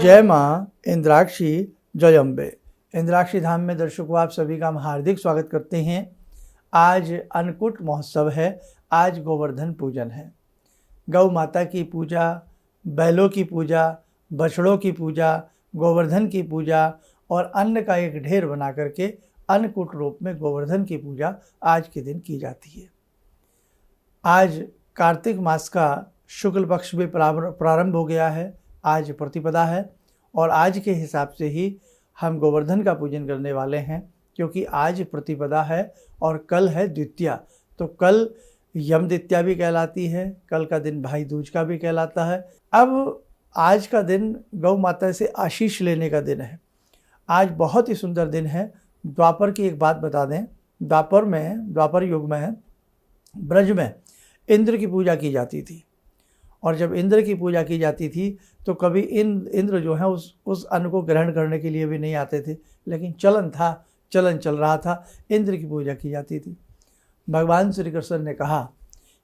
जय माँ इंद्राक्षी जय अम्बे। इंद्राक्षी धाम में दर्शकों आप सभी का हम हार्दिक स्वागत करते हैं। आज अन्नकूट महोत्सव है, आज गोवर्धन पूजन है। गौ माता की पूजा, बैलों की पूजा, बछड़ों की पूजा, गोवर्धन की पूजा और अन्न का एक ढेर बना करके अन्नकूट रूप में गोवर्धन की पूजा आज के दिन की जाती है। आज कार्तिक मास का शुक्ल पक्ष भी प्रारंभ हो गया है। आज प्रतिपदा है और आज के हिसाब से ही हम गोवर्धन का पूजन करने वाले हैं, क्योंकि आज प्रतिपदा है और कल है द्वितीया। तो कल यम द्वितीया भी कहलाती है, कल का दिन भाई दूज का भी कहलाता है। अब आज का दिन गौ माता से आशीष लेने का दिन है। आज बहुत ही सुंदर दिन है। द्वापर की एक बात बता दें, द्वापर युग में ब्रज में इंद्र की पूजा की जाती थी, और जब इंद्र की पूजा की जाती थी तो कभी इंद्र जो है उस अन्न को ग्रहण करने के लिए भी नहीं आते थे, लेकिन चलन चल रहा था, इंद्र की पूजा की जाती थी। भगवान श्री कृष्ण ने कहा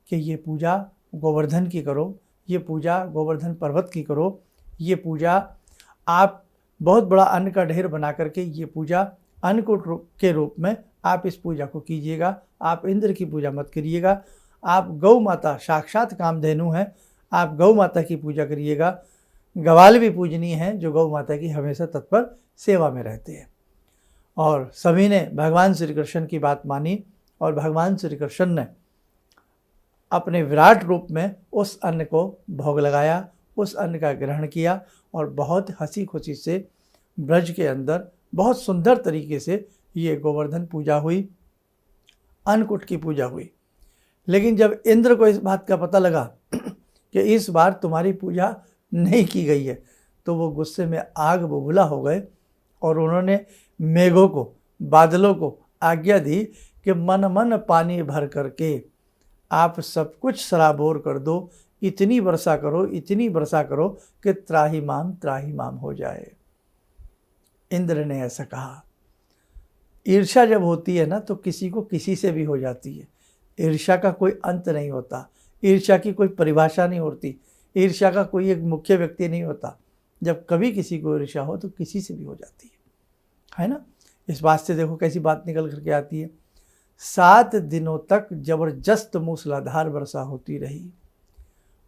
कि ये पूजा गोवर्धन की करो, ये पूजा गोवर्धन पर्वत की करो, ये पूजा आप बहुत बड़ा अन्न का ढेर बना करके ये पूजा अन्नकूट के रूप में आप इस पूजा को कीजिएगा। आप इंद्र की पूजा मत करिएगा, आप गौ माता साक्षात कामधेनु है, आप गौ माता की पूजा करिएगा। ग्वाल भी पूजनीय हैं जो गौ माता की हमेशा तत्पर सेवा में रहते हैं। और सभी ने भगवान श्री कृष्ण की बात मानी और भगवान श्री कृष्ण ने अपने विराट रूप में उस अन्न को भोग लगाया, उस अन्न का ग्रहण किया और बहुत हंसी खुशी से ब्रज के अंदर बहुत सुंदर तरीके से ये गोवर्धन पूजा हुई, अन्नकूट की पूजा हुई। लेकिन जब इंद्र को इस बात का पता लगा कि इस बार तुम्हारी पूजा नहीं की गई है, तो वो गुस्से में आग बबूला हो गए और उन्होंने मेघों को, बादलों को आज्ञा दी कि मन मन पानी भर करके आप सब कुछ सराबोर कर दो, इतनी वर्षा करो कि त्राहिमाम हो जाए। इंद्र ने ऐसा कहा। ईर्ष्या जब होती है ना तो किसी को किसी से भी हो जाती है। ईर्ष्या का कोई अंत नहीं होता, ईर्ष्या की कोई परिभाषा नहीं होती, ईर्ष्या का कोई एक मुख्य व्यक्ति नहीं होता। जब कभी किसी को ईर्ष्या हो तो किसी से भी हो जाती है ना। इस बात से देखो कैसी बात निकल करके आती है। 7 दिनों तक जबरदस्त मूसलाधार वर्षा होती रही,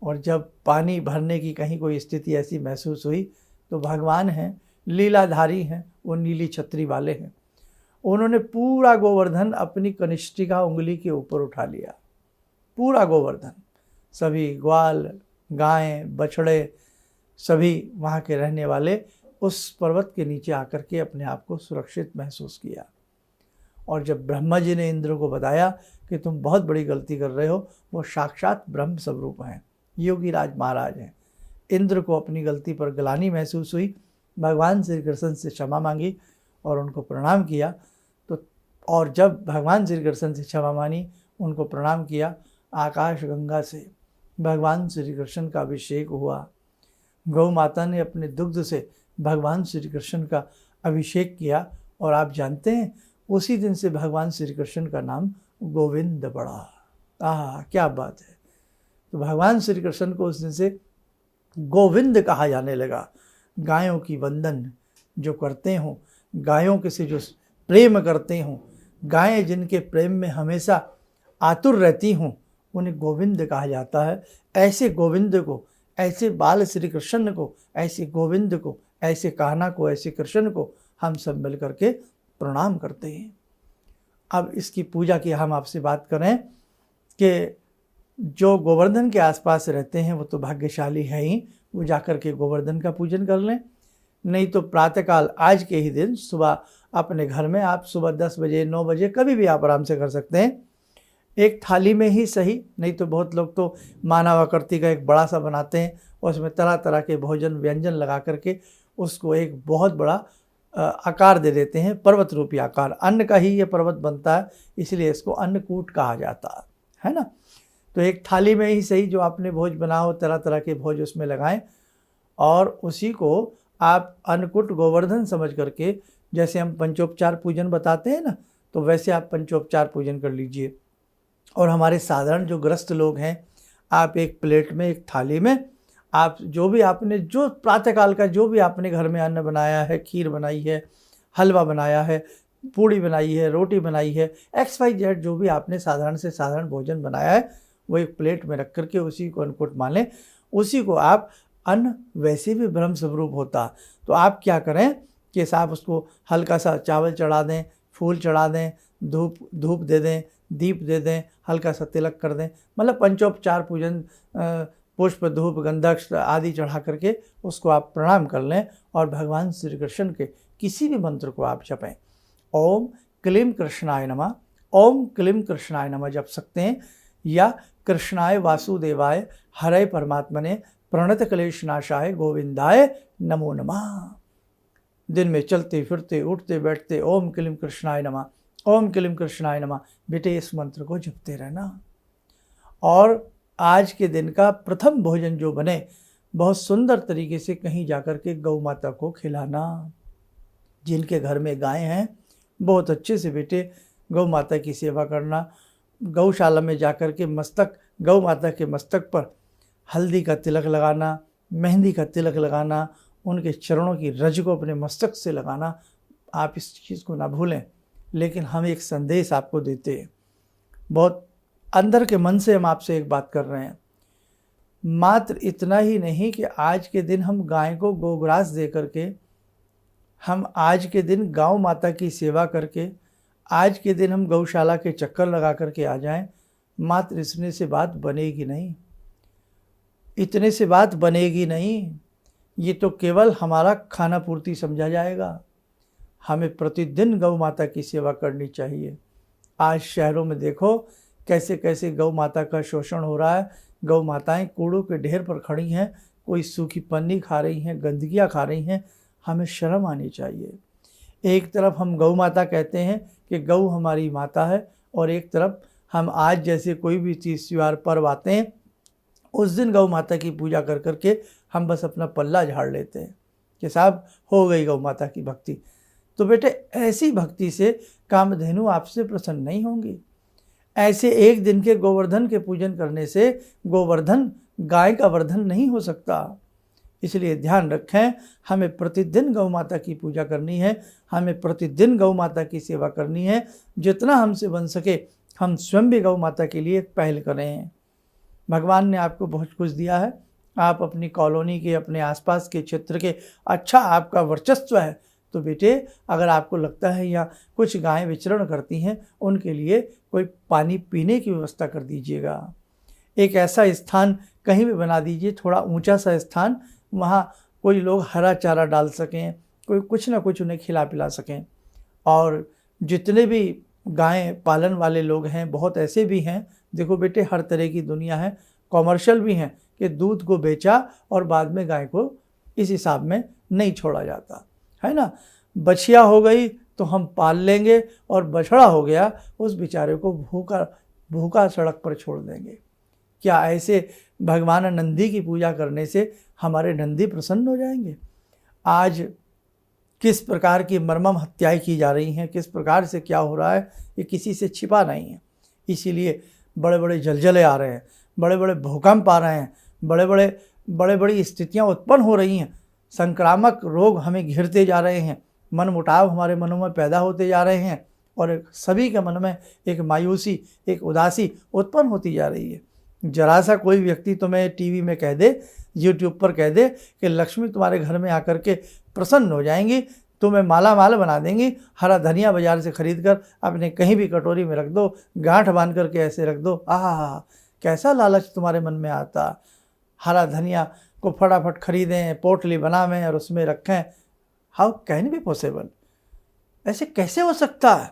और जब पानी भरने की कहीं कोई स्थिति ऐसी महसूस हुई तो भगवान हैं, लीलाधारी हैं, वो नीली छतरी वाले हैं, उन्होंने पूरा गोवर्धन अपनी कनिष्ठिका उंगली के ऊपर उठा लिया। पूरा गोवर्धन, सभी ग्वाल, गायें, बछड़े, सभी वहाँ के रहने वाले उस पर्वत के नीचे आकर के अपने आप को सुरक्षित महसूस किया। और जब ब्रह्मा जी ने इंद्र को बताया कि तुम बहुत बड़ी गलती कर रहे हो, वो साक्षात ब्रह्म स्वरूप हैं, योगीराज महाराज हैं। इंद्र को अपनी गलती पर ग्लानि महसूस हुई, भगवान श्री कृष्ण से क्षमा मांगी और उनको प्रणाम किया। तो और जब भगवान श्री कृष्ण से क्षमा मांगी, उनको प्रणाम किया, आकाश गंगा से भगवान श्री कृष्ण का अभिषेक हुआ। गौ माता ने अपने दुग्ध से भगवान श्री कृष्ण का अभिषेक किया, और आप जानते हैं उसी दिन से भगवान श्री कृष्ण का नाम गोविंद पड़ा। क्या बात है। तो भगवान श्री कृष्ण को उस दिन से गोविंद कहा जाने लगा। गायों की वंदन जो करते हों, गायों के से जो प्रेम करते हों, गायें जिनके प्रेम में हमेशा आतुर रहती हों, उन्हें गोविंद कहा जाता है। ऐसे गोविंद को, ऐसे बाल श्री कृष्ण को, ऐसे गोविंद को, ऐसे कान्हा को, ऐसे कृष्ण को हम सब मिल करके प्रणाम करते हैं। अब इसकी पूजा की हम आपसे बात करें कि जो गोवर्धन के आसपास रहते हैं वो तो भाग्यशाली है ही, वो जाकर के गोवर्धन का पूजन कर लें। नहीं तो प्रातःकाल आज के ही दिन सुबह अपने घर में आप सुबह 10 बजे 9 बजे कभी भी आप आराम से कर सकते हैं। एक थाली में ही सही, नहीं तो बहुत लोग तो मानवाकृति का एक बड़ा सा बनाते हैं और उसमें तरह तरह के भोजन व्यंजन लगा करके उसको एक बहुत बड़ा आकार दे देते हैं, पर्वत रूपी आकार। अन्न का ही ये पर्वत बनता है, इसलिए इसको अन्नकूट कहा जाता है ना। तो एक थाली में ही सही जो आपने भोज बना हो, तरह तरह के भोज उसमें लगाएं और उसी को आप अन्नकूट गोवर्धन समझ करके, जैसे हम पंचोपचार पूजन बताते हैं ना, तो वैसे आप पंचोपचार पूजन कर लीजिए। और हमारे साधारण जो ग्रस्त लोग हैं, आप एक प्लेट में, एक थाली में आप जो भी आपने जो प्रातःकाल का जो भी आपने घर में अन्न बनाया है, खीर बनाई है, हलवा बनाया है, पूड़ी बनाई है, रोटी बनाई है, XYZ जो भी आपने साधारण से साधारण भोजन बनाया है, वो एक प्लेट में रख करके उसी को अन्नकूट मान लें। उसी को आप अन्न वैसे भी ब्रह्म स्वरूप होता, तो आप क्या करें कि आप उसको हल्का सा चावल चढ़ा दें, फूल चढ़ा दें, धूप दे दें, दीप दे दें, हल्का सा तिलक कर दें, मतलब पंचोपचार पूजन, पुष्प धूप गंधक आदि चढ़ा करके उसको आप प्रणाम कर लें और भगवान श्री कृष्ण के किसी भी मंत्र को आप जपें। ओम क्लीम कृष्णाय नमः, ओम क्लीम कृष्णाय नमः जप सकते हैं, या कृष्णाय वासुदेवाय हरे परमात्मने प्रणत क्लेश नाशाय गोविंदाय नमो नमः। दिन में चलते फिरते उठते बैठते ओम क्लीम कृष्णाय नमः, ओम क्लीम कृष्णाय नमः बेटे इस मंत्र को जपते रहना। और आज के दिन का प्रथम भोजन जो बने बहुत सुंदर तरीके से कहीं जाकर के गौ माता को खिलाना। जिनके घर में गाय हैं बहुत अच्छे से बेटे गौ माता की सेवा करना। गौशाला में जाकर के गौ माता के मस्तक पर हल्दी का तिलक लगाना, मेहंदी का तिलक लगाना, उनके चरणों की रज को अपने मस्तक से लगाना। आप इस चीज़ को ना भूलें। लेकिन हम एक संदेश आपको देते हैं, बहुत अंदर के मन से हम आपसे एक बात कर रहे हैं। मात्र इतना ही नहीं कि आज के दिन हम गाय को गोग्रास दे करके, हम आज के दिन गौ माता की सेवा करके, आज के दिन हम गौशाला के चक्कर लगा करके आ जाएं, मात्र इतने से बात बनेगी नहीं। इतने से बात बनेगी नहीं, ये तो केवल हमारा खाना पूर्ति समझा जाएगा। हमें प्रतिदिन गौ माता की सेवा करनी चाहिए। आज शहरों में देखो कैसे कैसे गौ माता का शोषण हो रहा है। गौ माताएं कूड़ों के ढेर पर खड़ी हैं, कोई सूखी पन्नी खा रही हैं, गंदगियाँ खा रही हैं। हमें शर्म आनी चाहिए। एक तरफ हम गौ माता कहते हैं कि गौ हमारी माता है, और एक तरफ हम आज जैसे कोई भी चीज़ त्योहार पर्व आते हैं उस दिन गौ माता की पूजा कर करके हम बस अपना पल्ला झाड़ लेते हैं कि साहब हो गई गौ माता की भक्ति। तो बेटे ऐसी भक्ति से कामधेनु आपसे प्रसन्न नहीं होंगी। ऐसे एक दिन के गोवर्धन के पूजन करने से गोवर्धन गाय का वर्धन नहीं हो सकता। इसलिए ध्यान रखें, हमें प्रतिदिन गौ माता की पूजा करनी है, हमें प्रतिदिन गौ माता की सेवा करनी है। जितना हमसे बन सके हम स्वयं भी गौ माता के लिए पहल करें। भगवान ने आपको बहुत कुछ दिया है। आप अपनी कॉलोनी के, अपने आसपास के क्षेत्र के अच्छा आपका वर्चस्व है, तो बेटे अगर आपको लगता है यहाँ कुछ गायें विचरण करती हैं, उनके लिए कोई पानी पीने की व्यवस्था कर दीजिएगा। एक ऐसा स्थान कहीं भी बना दीजिए, थोड़ा ऊंचा सा स्थान, वहाँ कोई लोग हरा चारा डाल सकें, कोई कुछ ना कुछ उन्हें खिला पिला सकें। और जितने भी गायें पालन वाले लोग हैं, बहुत ऐसे भी हैं, देखो बेटे हर तरह की दुनिया है, कॉमर्शियल भी हैं कि दूध को बेचा और बाद में गाय को इस हिसाब में नहीं छोड़ा जाता है ना। बछिया हो गई तो हम पाल लेंगे, और बछड़ा हो गया उस बेचारे को भूखा सड़क पर छोड़ देंगे। क्या ऐसे भगवान नंदी की पूजा करने से हमारे नंदी प्रसन्न हो जाएंगे? आज किस प्रकार की मर्मम हत्याएं की जा रही हैं, किस प्रकार से क्या हो रहा है, ये किसी से छिपा नहीं है। इसीलिए बड़े बड़े जलजले आ रहे हैं, बड़े बड़े भूकंप आ रहे हैं, बड़े बड़ी स्थितियां उत्पन्न हो रही हैं, संक्रामक रोग हमें घिरते जा रहे हैं, मन मुटाव हमारे मनों में पैदा होते जा रहे हैं, और सभी के मन में एक मायूसी, एक उदासी उत्पन्न होती जा रही है। जरा सा कोई व्यक्ति तुम्हें टीवी में कह दे, यूट्यूब पर कह दे कि लक्ष्मी तुम्हारे घर में आकर के प्रसन्न हो जाएंगी, तुम्हें माला माल बना देंगी, हरा धनिया बाजार से खरीद कर अपने कहीं भी कटोरी में रख दो, गांठ बांध करके ऐसे रख दो, आहा कैसा लालच तुम्हारे मन में आता। हरा धनिया को फटाफट खरीदें, पोटली बनावें और उसमें रखें। How can be possible? ऐसे कैसे हो सकता है?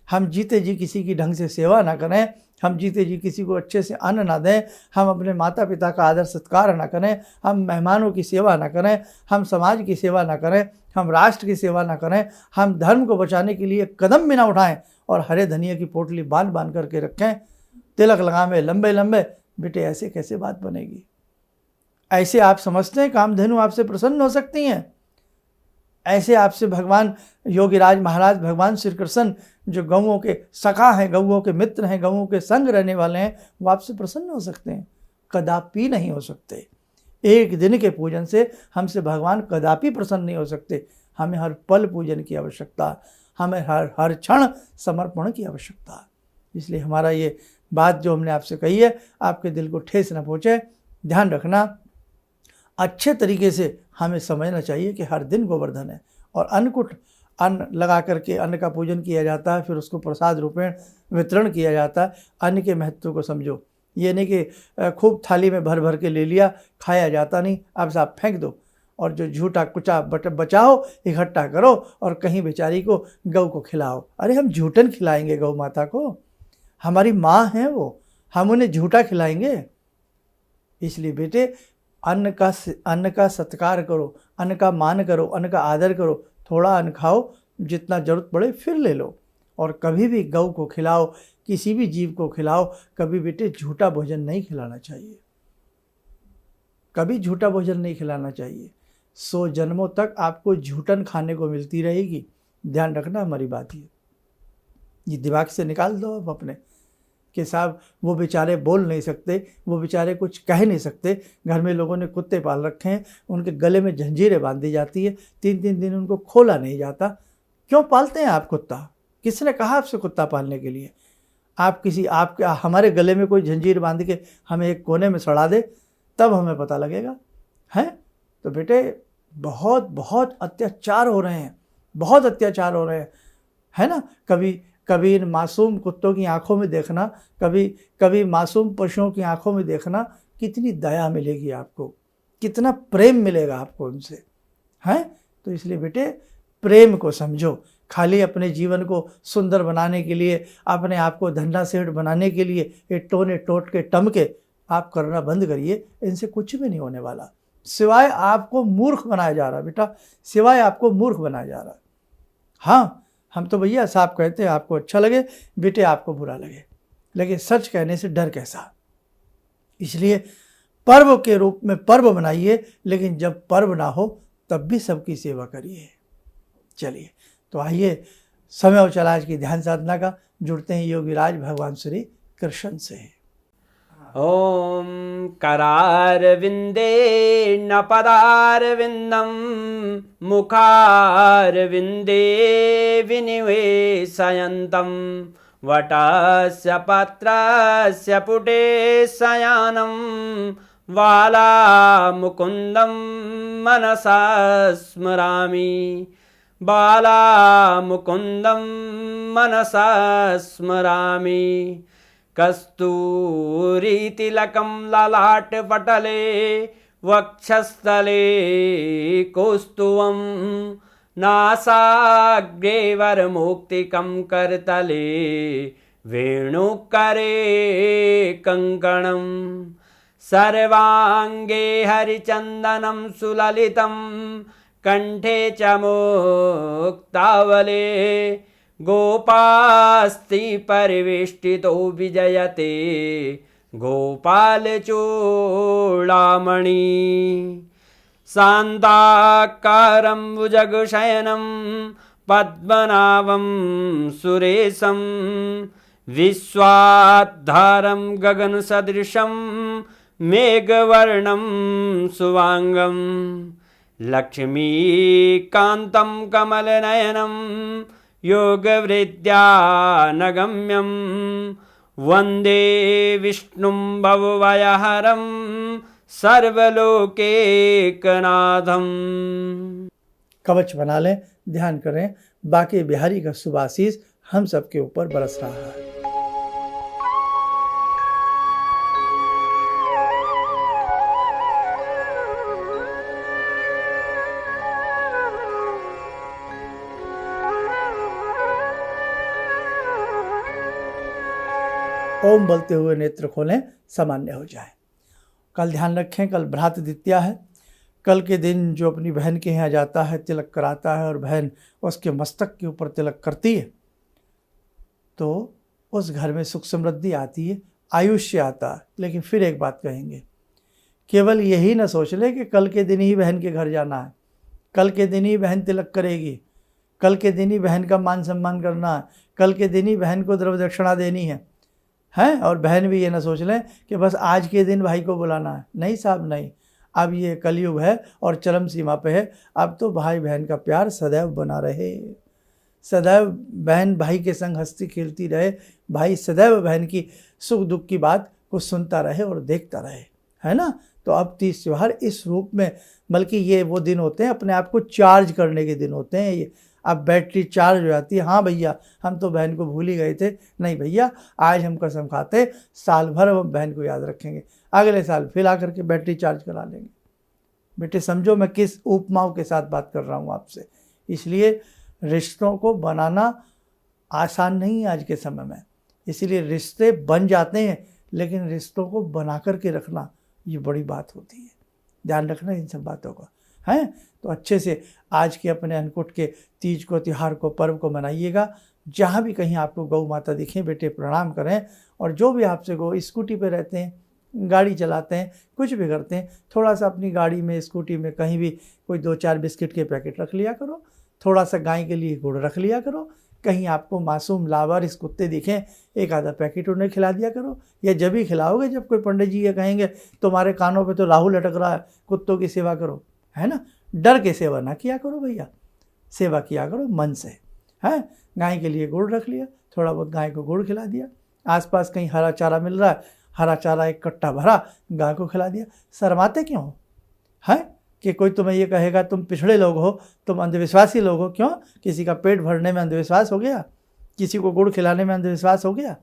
हम जीते जी किसी की ढंग से सेवा ना करें, हम जीते जी किसी को अच्छे से अन्न ना दें, हम अपने माता पिता का आदर सत्कार ना करें, हम मेहमानों की सेवा ना करें, हम समाज की सेवा ना करें, हम राष्ट्र की सेवा ना करें, हम धर्म को बचाने के लिए कदम भी ना उठाएं, और हरे धनिया की पोटली बांध बांध करके रखें, तिलक लगावें लंबे लंबे। बेटे ऐसे कैसे बात बनेगी? ऐसे आप समझते हैं कामधेनु आपसे प्रसन्न हो सकती हैं? ऐसे आपसे भगवान योगीराज महाराज, भगवान श्री कृष्ण जो गौओं के सखा हैं, गौओं के मित्र हैं, गौओं के संग रहने वाले हैं, वो आपसे प्रसन्न हो सकते हैं? कदापि नहीं हो सकते। एक दिन के पूजन से हमसे भगवान कदापि प्रसन्न नहीं हो सकते। हमें हर पल पूजन की आवश्यकता, हमें हर क्षण समर्पण की आवश्यकता। इसलिए हमारा ये बात जो हमने आपसे कही है आपके दिल को ठेस न पहुँचे। ध्यान रखना, अच्छे तरीके से हमें समझना चाहिए कि हर दिन गोवर्धन है और अन्नकूट अन्न लगा करके अन्न का पूजन किया जाता है, फिर उसको प्रसाद रूपेण वितरण किया जाता है। अन्न के महत्व को समझो। ये नहीं कि खूब थाली में भर भर के ले लिया, खाया जाता नहीं, आप साहब फेंक दो। और जो झूठा कुचा बचाओ, इकट्ठा करो और कहीं बेचारी को गौ को खिलाओ। अरे हम झूठन खिलाएंगे गौ माता को? हमारी माँ हैं वो, हम उन्हें झूठा खिलाएंगे? इसलिए बेटे अन्न का सत्कार करो, अन्न का मान करो, अन्न का आदर करो। थोड़ा अन्न खाओ, जितना जरूरत पड़े फिर ले लो। और कभी भी गौ को खिलाओ, किसी भी जीव को खिलाओ, कभी बेटे झूठा भोजन नहीं खिलाना चाहिए, कभी झूठा भोजन नहीं खिलाना चाहिए। 100 जन्मों तक आपको झूठन खाने को मिलती रहेगी। ध्यान रखना हमारी बात ये दिमाग से निकाल दो अब अपने कि साहब वो बेचारे बोल नहीं सकते, वो बेचारे कुछ कह नहीं सकते। घर में लोगों ने कुत्ते पाल रखे हैं, उनके गले में जंजीरें बांधी जाती है, 3-3 दिन उनको खोला नहीं जाता। क्यों पालते हैं आप कुत्ता? किसने कहा आपसे कुत्ता पालने के लिए? हमारे गले में कोई जंजीर बांध के हमें एक कोने में सड़ा दे, तब हमें पता लगेगा। हैं तो बेटे बहुत बहुत अत्याचार हो रहे हैं, बहुत अत्याचार हो रहे हैं, है ना। कभी इन मासूम कुत्तों की आंखों में देखना, कभी मासूम पशुओं की आंखों में देखना, कितनी दया मिलेगी आपको, कितना प्रेम मिलेगा आपको उनसे, हैं। तो इसलिए बेटे प्रेम को समझो। खाली अपने जीवन को सुंदर बनाने के लिए, अपने आप को धन्ना सेठ बनाने के लिए ये टोने टोट के टमके आप करना बंद करिए। इनसे कुछ भी नहीं होने वाला, सिवाय आपको मूर्ख बनाया जा रहा है बेटा, सिवाय आपको मूर्ख बनाया जा रहा है। हाँ, हम तो भैया साहब कहते हैं आपको अच्छा लगे, बेटे आपको बुरा लगे, लेकिन सच कहने से डर कैसा। इसलिए पर्व के रूप में पर्व बनाइए, लेकिन जब पर्व ना हो तब भी सबकी सेवा करिए। चलिए तो आइए समय और चला आज की ध्यान साधना का, जुड़ते हैं योगीराज भगवान श्री कृष्ण से। ओम करारविंदे न पदारविंदम मुखारविंदे विनिवेशयन्तं वटस्य पत्रस्य पुटे शयानं बालामुकुन्दं मनसा स्मरामि, बालामुकुन्दं मनसा स्मरामि। कस्तूरीतिलकं ललाटपटले वक्षस्थले कौस्तुभं नासाग्रे वरमुक्तिकं करतले वेणुकरे कङ्कणं सर्वाङ्गे हरिचन्दनं सुललितं कंठे च मुक्तावले गोपास्ति परिवेष्टितो विजयते गोपालचूडामणि शान्ताकारं भुजगशयनं पद्मनाभं सुरेशं विश्वाधारं गगनसदृशं मेघवर्णं शुभांगं लक्ष्मीकान्तं कमलनयनं योगवृद्ध्यानगम्यं वन्दे विष्णुं भवभयहरं सर्वलोकैकनाथं। कवच बना लें, ध्यान करें, बाकी बिहारी का शुभ आशीष हम सबके ऊपर बरस रहा है। ओम बोलते हुए नेत्र खोलें, सामान्य हो जाए। कल ध्यान रखें, कल भ्रात द्वितीया है। कल के दिन जो अपनी बहन के यहाँ जाता है, तिलक कराता है और बहन उसके मस्तक के ऊपर तिलक करती है, तो उस घर में सुख समृद्धि आती है, आयुष्य आता है। लेकिन फिर एक बात कहेंगे, केवल यही ना सोच ले कि कल के दिन ही बहन के घर जाना है, कल के दिन ही बहन तिलक करेगी, कल के दिन ही बहन का मान सम्मान करना है, कल के दिन ही बहन को द्रव्य दक्षिणा देनी है। और बहन भी ये ना सोच लें कि बस आज के दिन भाई को बुलाना है। नहीं साहब नहीं, अब ये कलयुग है और चरम सीमा पे है। अब तो भाई बहन का प्यार सदैव बना रहे, सदैव बहन भाई के संग हंसती खेलती रहे, भाई सदैव बहन की सुख दुख की बात को सुनता रहे और देखता रहे, है ना। तो अब तीज त्यौहार इस रूप में, बल्कि ये वो दिन होते हैं अपने आप को चार्ज करने के दिन होते हैं ये। अब बैटरी चार्ज हो जाती है, हाँ भैया हम तो बहन को भूल ही गए थे, नहीं भैया आज हम कसम खाते साल भर हम बहन को याद रखेंगे, अगले साल फिर आकर के बैटरी चार्ज करा लेंगे। बेटे समझो मैं किस उपमाओं के साथ बात कर रहा हूँ आपसे। इसलिए रिश्तों को बनाना आसान नहीं है आज के समय में, इसीलिए रिश्ते बन जाते हैं, लेकिन रिश्तों को बना करके रखना ये बड़ी बात होती है। ध्यान रखना इन सब बातों का, हैं। तो अच्छे से आज के अपने अन्नकूट के तीज को, त्यौहार को, पर्व को मनाइएगा। जहाँ भी कहीं आपको गौ माता दिखें बेटे प्रणाम करें, और जो भी आपसे गौ स्कूटी पे रहते हैं, गाड़ी चलाते हैं, कुछ भी करते हैं, थोड़ा सा अपनी गाड़ी में स्कूटी में कहीं भी कोई 2-4 बिस्किट के पैकेट रख लिया करो, थोड़ा सा गाय के लिए गुड़ रख लिया करो, कहीं आपको मासूम लावारिस कुत्ते दिखें एक आधा पैकेट उन्हें खिला दिया करो। या जब ही खिलाओगे जब कोई पंडित जी ये कहेंगे तुम्हारे कानों पे तो राहु लटक रहा है, कुत्तों की सेवा करो, है ना। डर के सेवा ना किया करो भैया, सेवा किया करो मन से, है। गाय के लिए गुड़ रख लिया, थोड़ा बहुत गाय को गुड़ खिला दिया, आसपास कहीं हरा चारा मिल रहा है, हरा चारा एक कट्टा भरा गाय को खिला दिया। शर्माते क्यों हो, है कि कोई तुम्हें ये कहेगा तुम पिछड़े लोग हो, तुम अंधविश्वासी लोग हो। क्यों? किसी का पेट भरने में अंधविश्वास हो गया, किसी को गुड़ खिलाने में अंधविश्वास हो गया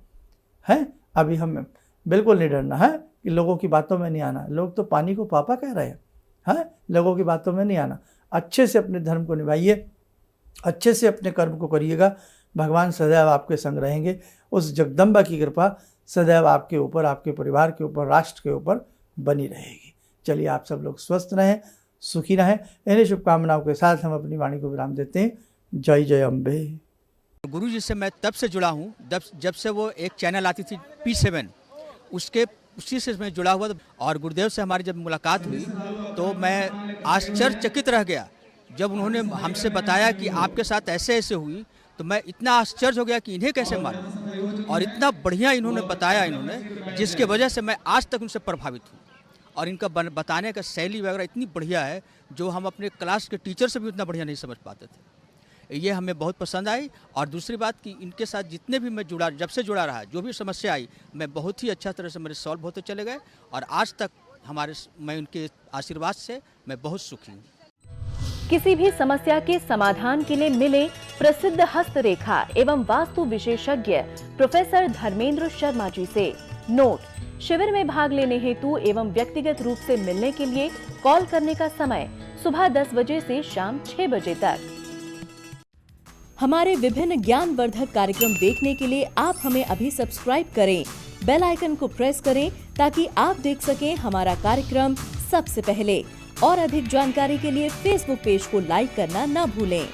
है। अभी हमें बिल्कुल नहीं डरना है कि लोगों की बातों में नहीं आना। लोग तो पानी को पापा कह रहे हैं, लोगों की बातों में नहीं आना। अच्छे से अपने धर्म को निभाइए, अच्छे से अपने कर्म को करिएगा, भगवान सदैव आपके संग रहेंगे। उस जगदम्बा की कृपा सदैव आपके ऊपर, आपके परिवार के ऊपर, राष्ट्र के ऊपर बनी रहेगी। चलिए आप सब लोग स्वस्थ रहें, सुखी रहें। इन्हीं शुभकामनाओं के साथ हम अपनी वाणी को विराम देते हैं। जय जय अम्बे। गुरु जी से मैं तब से जुड़ा हूँ जब से वो एक चैनल आती थी P7, उसी से मैं जुड़ा हुआ था। और गुरुदेव से हमारी जब मुलाकात हुई तो मैं आश्चर्यचकित रह गया जब उन्होंने हमसे बताया कि आपके साथ ऐसे ऐसे हुई। तो मैं इतना आश्चर्य हो गया कि इन्हें कैसे मालूम, और इतना बढ़िया इन्होंने बताया जिसके वजह से मैं आज तक उनसे प्रभावित हूँ। और इनका बताने का शैली वगैरह इतनी बढ़िया है जो हम अपने क्लास के टीचर से भी उतना बढ़िया नहीं समझ पाते थे। ये हमें बहुत पसंद आई। और दूसरी बात कि इनके साथ जितने भी मैं जुड़ा, जब से जुड़ा रहा, जो भी समस्या आई मैं बहुत ही अच्छा तरह से मेरे सॉल्व होते चले गए। और आज तक मैं उनके आशीर्वाद से मैं बहुत सुखी हूँ। किसी भी समस्या के समाधान के लिए मिले प्रसिद्ध हस्तरेखा एवं वास्तु विशेषज्ञ प्रोफेसर धर्मेंद्र शर्मा जी से। नोट: शिविर में भाग लेने हेतु एवं व्यक्तिगत रूप से मिलने के लिए कॉल करने का समय सुबह 10 बजे से शाम 6 बजे तक। हमारे विभिन्न ज्ञानवर्धक कार्यक्रम देखने के लिए आप हमें अभी सब्सक्राइब करें, बेल आइकन को प्रेस करें ताकि आप देख सकें हमारा कार्यक्रम सबसे पहले। और अधिक जानकारी के लिए फेसबुक पेज को लाइक करना न भूलें।